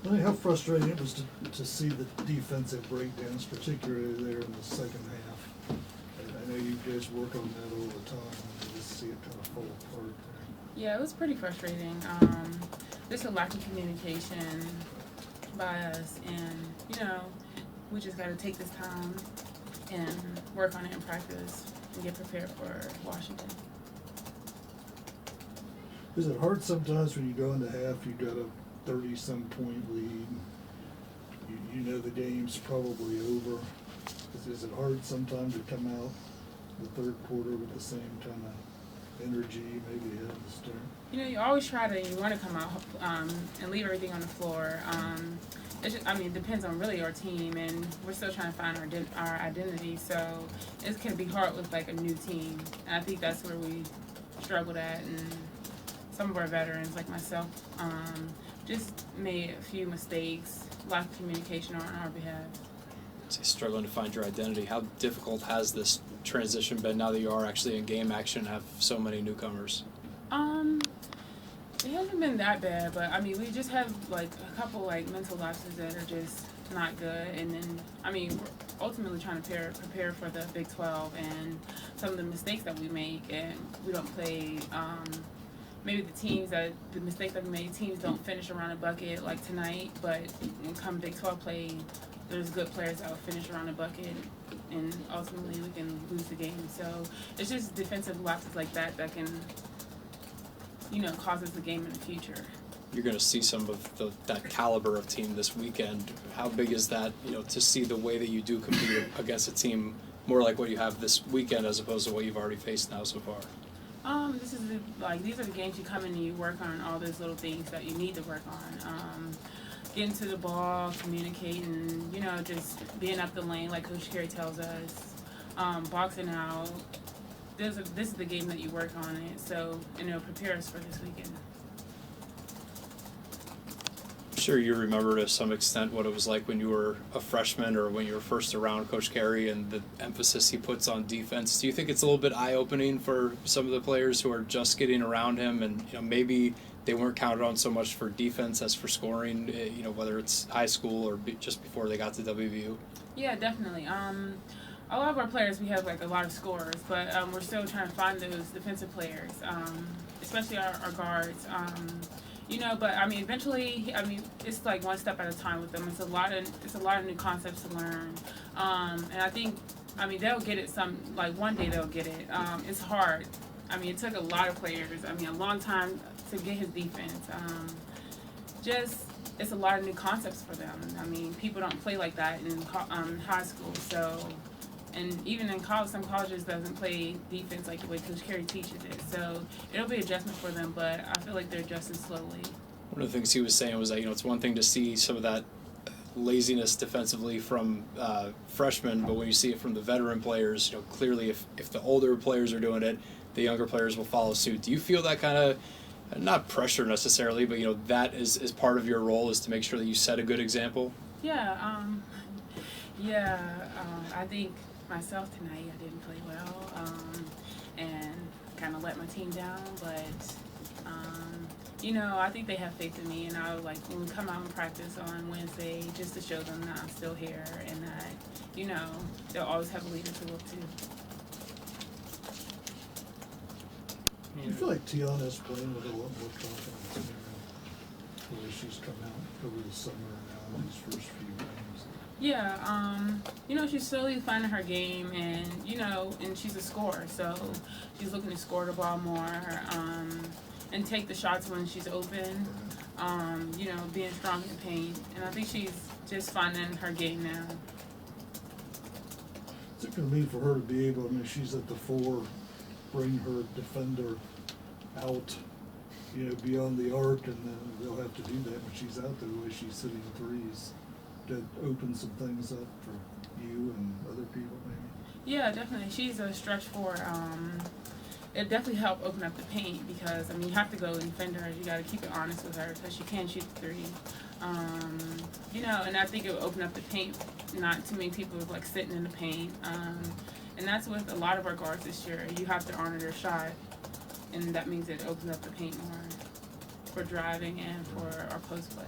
I mean, how frustrating it was to see the defensive breakdowns, particularly there in the second half. And I know you guys work on that all the time, and you just see it kind of fall apart there. Yeah, it was pretty frustrating. Just a lack of communication by us, and we just got to take this time and work on it in practice and get prepared for Washington. Is it hard sometimes when you go into half, you got a 30-some point lead, you know the game's probably over? Is it hard sometimes to come out the third quarter with the same kind of energy maybe you had at the start? You always try to, you want to come out and leave everything on the floor. It's just, it depends on really our team, and we're still trying to find our identity, so it can be hard with like a new team, and I think that's where we struggled at, and some of our veterans like myself just made a few mistakes, lack of communication on our behalf. So struggling to find your identity. How difficult has this transition been now that you are actually in game action and have so many newcomers? It hasn't been that bad, but we just have like a couple like mental lapses that are just not good, and then we're ultimately trying to prepare for the Big 12 and some of the mistakes that we make, and we don't play. Maybe the mistakes that we made, teams don't finish around a bucket like tonight, but when come Big 12 play, there's good players that will finish around a bucket, and ultimately we can lose the game. So it's just defensive lapses like that can, cause us the game in the future. You're going to see some of that caliber of team this weekend. How big is that, to see the way that you do compete against a team more like what you have this weekend as opposed to what you've already faced now so far? These are the games you come in and you work on all those little things that you need to work on. Getting to the ball, communicating, just being up the lane like Coach Carey tells us, boxing out. This is the game that you work on it, so prepare us for this weekend. I'm sure you remember to some extent what it was like when you were a freshman or when you were first around Coach Carey and the emphasis he puts on defense. Do you think it's a little bit eye-opening for some of the players who are just getting around him and maybe they weren't counted on so much for defense as for scoring, whether it's high school or just before they got to WVU? Yeah, definitely. A lot of our players, we have like a lot of scorers, but we're still trying to find those defensive players, especially our guards. But eventually, it's like one step at a time with them. It's a lot of new concepts to learn, and I think, they'll get it. One day they'll get it. It's hard. It took a lot of players. A long time to get his defense. It's a lot of new concepts for them. People don't play like that in high school, so. And even in college, some colleges doesn't play defense like the way Coach Carey teaches it. So it'll be adjustment for them, but I feel like they're adjusting slowly. One of the things he was saying was that, it's one thing to see some of that laziness defensively from freshmen, but when you see it from the veteran players, clearly if the older players are doing it, the younger players will follow suit. Do you feel that kind of, not pressure necessarily, but, that is part of your role is to make sure that you set a good example? Yeah, I think myself tonight I didn't play well and kind of let my team down, but I think they have faith in me, and I would like when we come out and practice on Wednesday just to show them that I'm still here and that they'll always have a leader to look to. Do you feel like Tiana's playing with a lot more confidence now, the way she's come out over the summer now in these first few games? Yeah, she's slowly finding her game, and and she's a scorer, so she's looking to score the ball more, and take the shots when she's open, being strong in the paint, and I think she's just finding her game now. What's it going to mean for her to be able, she's at the 4, bring her defender out, beyond the arc, and then they'll have to do that when she's out there the way she's hitting threes. That open some things up for you and other people, maybe? Yeah, definitely. She's a stretch 4. It definitely helped open up the paint because, you have to go and defend her. You got to keep it honest with her because she can shoot the 3. And I think it will open up the paint. Not too many people like sitting in the paint. And that's with a lot of our guards this year. You have to honor their shot, and that means it opens up the paint more for driving and for our post play.